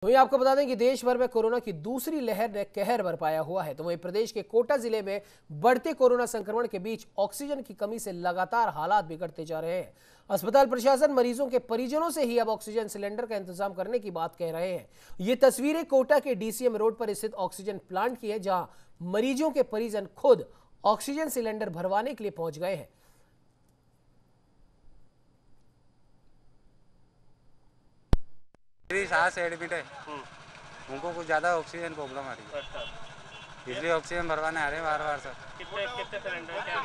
वहीं आपको बता दें कि देश भर में कोरोना की दूसरी लहर ने कहर बरपाया हुआ है। तो वहीं प्रदेश के कोटा जिले में बढ़ते कोरोना संक्रमण के बीच ऑक्सीजन की कमी से लगातार हालात बिगड़ते जा रहे हैं। अस्पताल प्रशासन मरीजों के परिजनों से ही अब ऑक्सीजन सिलेंडर का इंतजाम करने की बात कह रहे हैं। ये तस्वीरें कोटा के डीसीएम रोड पर स्थित ऑक्सीजन प्लांट की है, जहां मरीजों के परिजन खुद ऑक्सीजन सिलेंडर भरवाने के लिए पहुंच गए हैं। मेरी सास एडमिट है, उनको कुछ ज़्यादा ऑक्सीजन प्रॉब्लम आ रही है। अच्छा। इसलिए ऑक्सीजन भरवाने आ रहे हैं बार सर। कितने कितने सिलेंडर क्या?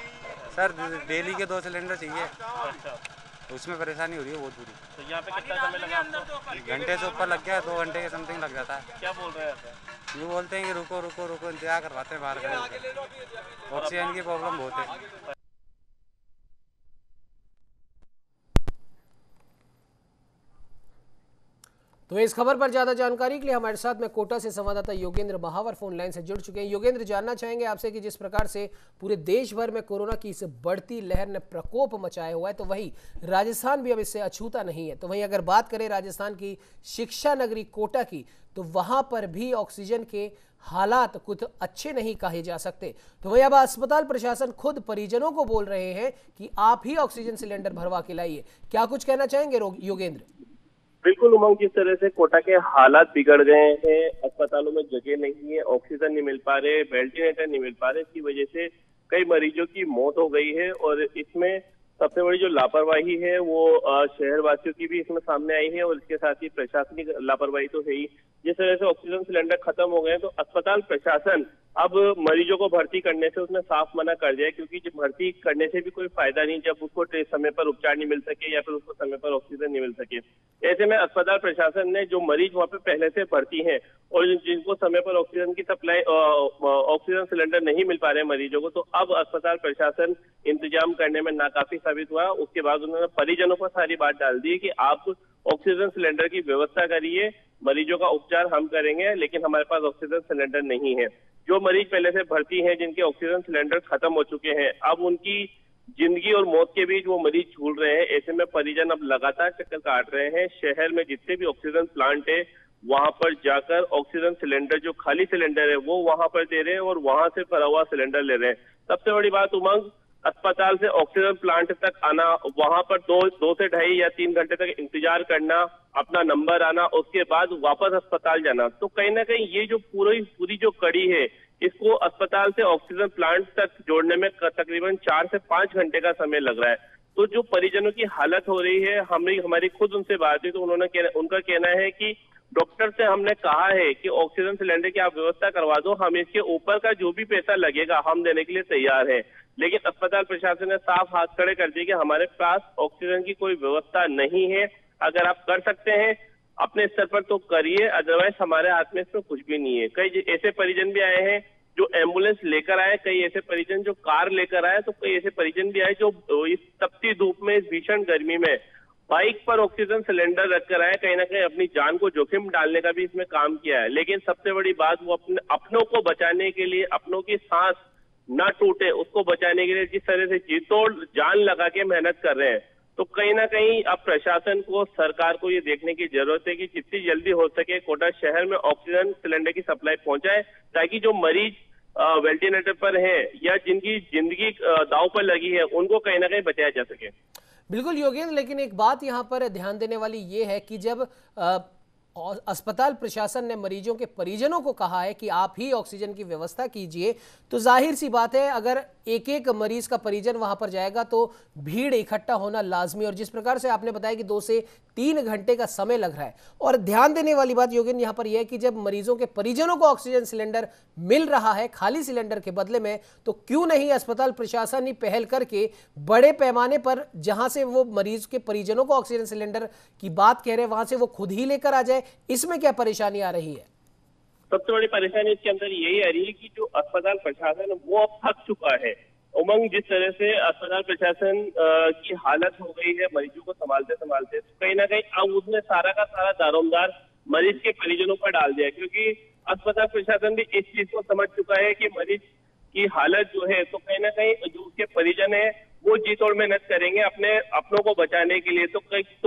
सर डेली के 2 सिलेंडर चाहिए। अच्छा। उसमें परेशानी हो रही है बहुत बुरी। तो यहाँ पे कितना समय लगा आपको? घंटे से ऊपर लग गया, 2 घंटे के समथिंग लग जाता है। क्या बोल रहे हैं ऐसा? ये बोलते हैं कि रुको रुको रुको, इंतजार करवाते हैं बाहर खड़े। ऑक्सीजन की प्रॉब्लम बहुत है। तो इस खबर पर ज्यादा जानकारी के लिए हमारे साथ में कोटा से संवाददाता योगेंद्र महावर फोन लाइन से जुड़ चुके हैं। योगेंद्र, जानना चाहेंगे आपसे कि जिस प्रकार से पूरे देश भर में कोरोना की इस बढ़ती लहर ने प्रकोप मचाया हुआ है, तो वहीं राजस्थान भी अब इससे अछूता नहीं है। तो वहीं अगर बात करें राजस्थान की शिक्षा नगरी कोटा की, तो वहां पर भी ऑक्सीजन के हालात कुछ अच्छे नहीं कहे जा सकते। तो वही अब अस्पताल प्रशासन खुद परिजनों को बोल रहे हैं कि आप ही ऑक्सीजन सिलेंडर भरवा के लाइए। क्या कुछ कहना चाहेंगे योगेंद्र? बिल्कुल उमंग, जिस तरह से कोटा के हालात बिगड़ गए हैं, अस्पतालों में जगह नहीं है, ऑक्सीजन नहीं मिल पा रहे, वेंटिलेटर नहीं मिल पा रहे, इसकी वजह से कई मरीजों की मौत हो गई है। और इसमें सबसे बड़ी जो लापरवाही है वो शहरवासियों की भी इसमें सामने आई है, और इसके साथ ही प्रशासनिक लापरवाही तो है ही। जिस तरह से ऑक्सीजन सिलेंडर खत्म हो गए हैं, तो अस्पताल प्रशासन अब मरीजों को भर्ती करने से उसने साफ मना कर दिया, क्योंकि जब भर्ती करने से भी कोई फायदा नहीं जब उसको समय पर उपचार नहीं मिल सके या फिर उसको समय पर ऑक्सीजन नहीं मिल सके। ऐसे में अस्पताल प्रशासन ने जो मरीज वहां पे पहले से भर्ती हैं और जिनको समय पर ऑक्सीजन की सप्लाई ऑक्सीजन सिलेंडर नहीं मिल पा रहे मरीजों को, तो अब अस्पताल प्रशासन इंतजाम करने में नाकाफी साबित हुआ। उसके बाद उन्होंने परिजनों पर सारी बात डाल दी कि आप ऑक्सीजन सिलेंडर की व्यवस्था करिए, मरीजों का उपचार हम करेंगे, लेकिन हमारे पास ऑक्सीजन सिलेंडर नहीं है। जो मरीज पहले से भर्ती हैं, जिनके ऑक्सीजन सिलेंडर खत्म हो चुके हैं, अब उनकी जिंदगी और मौत के बीच वो मरीज झूल रहे हैं। ऐसे में परिजन अब लगातार चक्कर काट रहे हैं। शहर में जितने भी ऑक्सीजन प्लांट है वहां पर जाकर ऑक्सीजन सिलेंडर, जो खाली सिलेंडर है वो वहां पर दे रहे हैं और वहां से भरा हुआ सिलेंडर ले रहे हैं। सबसे बड़ी बात उमंग, अस्पताल से ऑक्सीजन प्लांट तक आना, वहां पर दो से 2.5 या 3 घंटे तक इंतजार करना, अपना नंबर आना, उसके बाद वापस अस्पताल जाना। तो कहीं ना कहीं ये जो पूरी जो कड़ी है, इसको अस्पताल से ऑक्सीजन प्लांट तक जोड़ने में तकरीबन 4 से 5 घंटे का समय लग रहा है। तो जो परिजनों की हालत हो रही है, हमारी खुद उनसे बात हुई तो उनका कहना है कि डॉक्टर से हमने कहा है कि ऑक्सीजन सिलेंडर की आप व्यवस्था करवा दो, हम इसके ऊपर का जो भी पैसा लगेगा हम देने के लिए तैयार हैं। लेकिन अस्पताल प्रशासन ने साफ हाथ खड़े कर दिए कि हमारे पास ऑक्सीजन की कोई व्यवस्था नहीं है। अगर आप कर सकते हैं अपने स्तर पर तो करिए, अदरवाइज हमारे हाथ में इसमें कुछ भी नहीं है। कई ऐसे परिजन भी आए हैं जो एम्बुलेंस लेकर आए, कई ऐसे परिजन जो कार लेकर आए, तो कई ऐसे परिजन भी आए जो इस तपती धूप में, इस भीषण गर्मी में बाइक पर ऑक्सीजन सिलेंडर रखकर आए। कहीं ना कहीं अपनी जान को जोखिम डालने का भी इसमें काम किया है। लेकिन सबसे बड़ी बात, वो अपनों को बचाने के लिए, अपनों की सांस न टूटे उसको बचाने के लिए जिस तरह से जी तोड़ जान लगा के मेहनत कर रहे हैं, तो कहीं ना कहीं अब प्रशासन को, सरकार को ये देखने की जरूरत है कि जितनी जल्दी हो सके कोटा शहर में ऑक्सीजन सिलेंडर की सप्लाई पहुंचाए, ताकि जो मरीज वेंटिलेटर पर है या जिनकी जिंदगी दांव पर लगी है, उनको कहीं ना कहीं बचाया जा सके। बिल्कुल योगेंद्र, लेकिन एक बात यहां पर ध्यान देने वाली ये है कि जब अस्पताल प्रशासन ने मरीजों के परिजनों को कहा है कि आप ही ऑक्सीजन की व्यवस्था कीजिए, तो जाहिर सी बात है अगर एक एक मरीज का परिजन वहां पर जाएगा तो भीड़ इकट्ठा होना लाजमी। और जिस प्रकार से आपने बताया कि 2 से 3 घंटे का समय लग रहा है, और ध्यान देने वाली बात योगेंद्र यहां पर यह है कि जब मरीजों के परिजनों को ऑक्सीजन सिलेंडर मिल रहा है खाली सिलेंडर के बदले में, तो क्यों नहीं अस्पताल प्रशासन ही पहल करके बड़े पैमाने पर, जहां से वो मरीज के परिजनों को ऑक्सीजन सिलेंडर की बात कह रहे हैं, वहां से वो खुद ही लेकर आ जाए। इसमें क्या परेशानी आ रही है? सबसे बड़ी परेशानी इसके अंदर यही आ रही है कि जो अस्पताल प्रशासन वो अब थक चुका है। उमंग, जिस तरह से अस्पताल प्रशासन की हालत हो गई है मरीजों को संभालते संभालते, तो कहीं ना कहीं अब उसने सारा का सारा दारोमदार मरीज के परिजनों पर डाल दिया, क्योंकि अस्पताल प्रशासन भी इस चीज को समझ चुका है कि मरीज की हालत जो है, तो कहीं ना कहीं जो उसके परिजन है वो जी तोड़ मेहनत करेंगे अपनों को बचाने के लिए। तो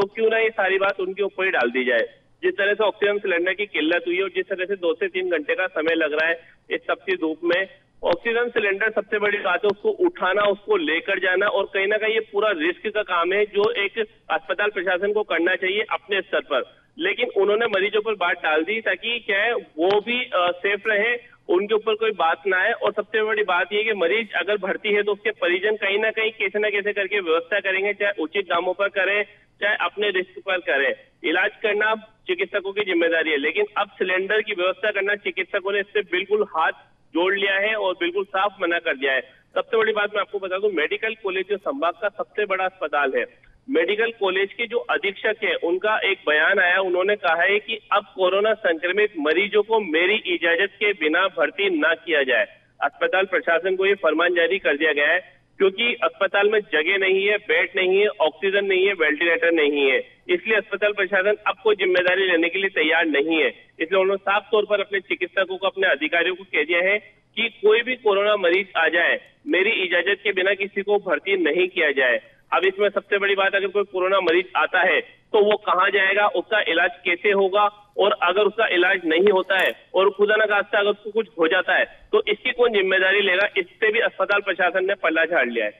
क्यों ना ये सारी बात उनके ऊपर ही डाल दी जाए। जिस तरह से ऑक्सीजन सिलेंडर की किल्लत हुई है और जिस तरह से 2 से 3 घंटे का समय लग रहा है इस तपती धूप में, ऑक्सीजन सिलेंडर सबसे बड़ी बात है उसको उठाना, उसको लेकर जाना, और कहीं ना कहीं ये पूरा रिस्क का काम है जो एक अस्पताल प्रशासन को करना चाहिए अपने स्तर पर। लेकिन उन्होंने मरीजों पर बात डाल दी ताकि क्या है वो भी सेफ रहे, उनके ऊपर कोई बात ना आए। और सबसे बड़ी बात यह कि मरीज अगर भर्ती है तो उसके परिजन कहीं ना कहीं कैसे ना कैसे करके व्यवस्था करेंगे, चाहे उचित दामों पर करें चाहे अपने रिस्क पर करें। इलाज करना चिकित्सकों की जिम्मेदारी है, लेकिन अब सिलेंडर की व्यवस्था करना चिकित्सकों ने इससे बिल्कुल हाथ जोड़ लिया है और बिल्कुल साफ मना कर दिया है। सबसे बड़ी बात मैं आपको बता दूं, मेडिकल कॉलेज जो संभाग का सबसे बड़ा अस्पताल है, मेडिकल कॉलेज के जो अधीक्षक है उनका एक बयान आया, उन्होंने कहा है कि अब कोरोना संक्रमित मरीजों को मेरी इजाजत के बिना भर्ती न किया जाए। अस्पताल प्रशासन को ये फरमान जारी कर दिया गया है क्योंकि अस्पताल में जगह नहीं है, बेड नहीं है, ऑक्सीजन नहीं है, वेंटिलेटर नहीं है, इसलिए अस्पताल प्रशासन अब कोई जिम्मेदारी लेने के लिए तैयार नहीं है। इसलिए उन्होंने साफ तौर पर अपने चिकित्सकों को, अपने अधिकारियों को कह दिया है कि कोई भी कोरोना मरीज आ जाए, मेरी इजाजत के बिना किसी को भर्ती नहीं किया जाए। अब इसमें सबसे बड़ी बात, अगर कोई कोरोना मरीज आता है तो वो कहाँ जाएगा, उसका इलाज कैसे होगा, और अगर उसका इलाज नहीं होता है और खुदा न खास्ता अगर उसको कुछ हो जाता है तो इसकी कौन जिम्मेदारी लेगा, इससे भी अस्पताल प्रशासन ने पल्ला झाड़ लिया है।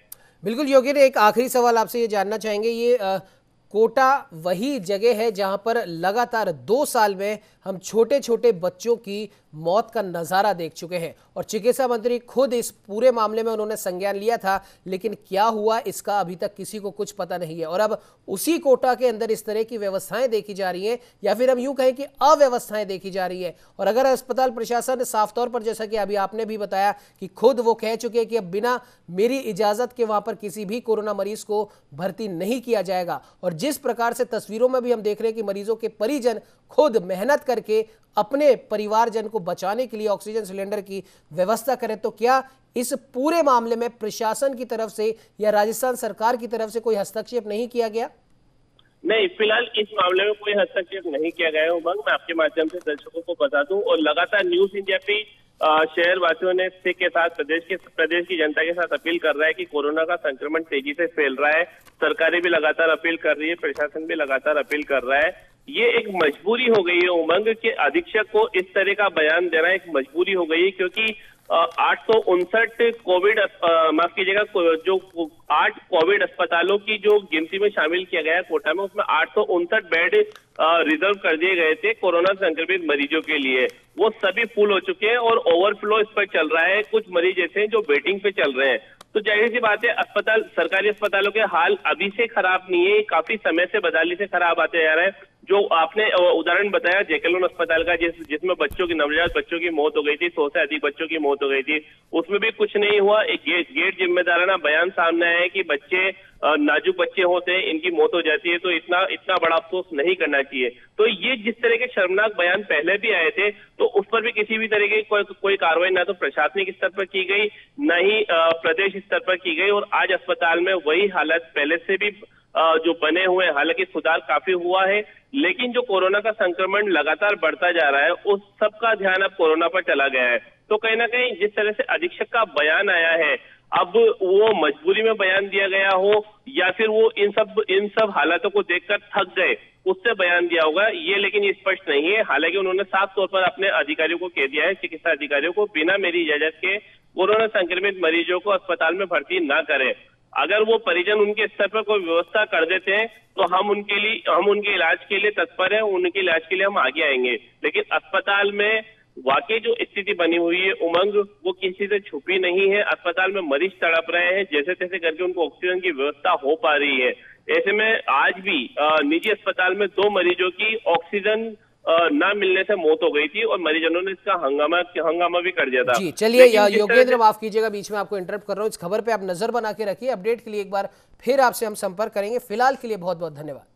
बिल्कुल योगी ने एक आखिरी सवाल आपसे ये जानना चाहेंगे, ये कोटा वही जगह है जहां पर लगातार 2 साल में हम छोटे छोटे बच्चों की मौत का नज़ारा देख चुके हैं और चिकित्सा मंत्री खुद इस पूरे मामले में उन्होंने संज्ञान लिया था, लेकिन क्या हुआ इसका अभी तक किसी को कुछ पता नहीं है। और अब उसी कोटा के अंदर इस तरह की व्यवस्थाएं देखी जा रही हैं, या फिर हम यूं कहें कि अव्यवस्थाएं देखी जा रही है। और अगर अस्पताल प्रशासन साफ तौर पर, जैसा कि अभी आपने भी बताया कि खुद वो कह चुके हैं कि अब बिना मेरी इजाजत के वहां पर किसी भी कोरोना मरीज को भर्ती नहीं किया जाएगा, और जिस प्रकार से तस्वीरों में भी हम देख रहे हैं कि मरीजों के परिजन खुद मेहनत करके अपने परिवारजन को बचाने के लिए ऑक्सीजन सिलेंडर की व्यवस्था करें, तो क्या इस पूरे मामले में प्रशासन की तरफ से या राजस्थान सरकार की तरफ से कोई हस्तक्षेप नहीं किया गया? नहीं, फिलहाल इस मामले में कोई हस्तक्षेप नहीं किया गया है उमंग, मैं आपके माध्यम से दर्शकों को बता दूं। और लगातार न्यूज इंडिया पे शहर वासियों ने के साथ प्रदेश की जनता के साथ अपील कर रहा है कि कोरोना का संक्रमण तेजी से फैल रहा है, सरकारें भी लगातार अपील कर रही है, प्रशासन भी लगातार अपील कर रहा है। ये एक मजबूरी हो गई है उमंग के अधीक्षक को इस तरह का बयान देना एक मजबूरी हो गई है, क्योंकि 859 कोविड माफ कीजिएगा जो 8 कोविड अस्पतालों की जो गिनती में शामिल किया गया है कोटा में, उसमें 859 बेड रिजर्व कर दिए गए थे कोरोना संक्रमित मरीजों के लिए। वो सभी फुल हो चुके हैं और ओवरफ्लो इस पर चल रहा है, कुछ मरीज ऐसे हैं जो वेटिंग पे चल रहे हैं। तो जाहिर सी बात है अस्पताल, सरकारी अस्पतालों के हाल अभी से खराब नहीं है, काफी समय से बदहाली से खराब आते जा रहे हैं। जो आपने उदाहरण बताया जेकेलोन अस्पताल का, जिसमें बच्चों की, नवजात बच्चों की मौत हो गई थी, 100 से अधिक बच्चों की मौत हो गई थी, उसमें भी कुछ नहीं हुआ। एक गेट जिम्मेदाराना बयान सामने आया है कि बच्चे नाजुक बच्चे होते हैं, इनकी मौत हो जाती है, तो इतना बड़ा अफसोस नहीं करना चाहिए। तो ये जिस तरह के शर्मनाक बयान पहले भी आए थे, तो उस पर भी किसी भी तरह की कोई कार्रवाई ना तो प्रशासनिक स्तर पर की गई, न ही प्रदेश स्तर पर की गई। और आज अस्पताल में वही हालत पहले से भी जो बने हुए, हालांकि सुधार काफी हुआ है, लेकिन जो कोरोना का संक्रमण लगातार बढ़ता जा रहा है, उस सब का ध्यान अब कोरोना पर चला गया है। तो कहीं ना कहीं जिस तरह से अधीक्षक का बयान आया है, अब वो मजबूरी में बयान दिया गया हो या फिर वो इन सब हालातों को देखकर थक गए उससे बयान दिया होगा, ये लेकिन ये स्पष्ट नहीं है। हालांकि उन्होंने साफ तौर पर अपने अधिकारियों को कह दिया है, चिकित्सा अधिकारियों को, बिना मेरी इजाजत के कोरोना संक्रमित मरीजों को अस्पताल में भर्ती ना करें। अगर वो परिजन उनके स्तर पर कोई व्यवस्था कर देते हैं तो हम उनके इलाज के लिए तत्पर हैं, उनके इलाज के लिए हम आगे आएंगे। लेकिन अस्पताल में वाकई जो स्थिति बनी हुई है उमंग, वो किसी से छुपी नहीं है। अस्पताल में मरीज तड़प रहे हैं, जैसे तैसे करके उनको ऑक्सीजन की व्यवस्था हो पा रही है। ऐसे में आज भी निजी अस्पताल में 2 मरीजों की ऑक्सीजन ना मिलने से मौत हो गई थी और मरीजों ने इसका हंगामा भी कर दिया था। जी चलिए योगेंद्र, माफ कीजिएगा बीच में आपको इंटरप्ट कर रहा हूं, इस खबर पे आप नजर बना के रखिए। अपडेट के लिए एक बार फिर आपसे हम संपर्क करेंगे। फिलहाल के लिए बहुत बहुत धन्यवाद।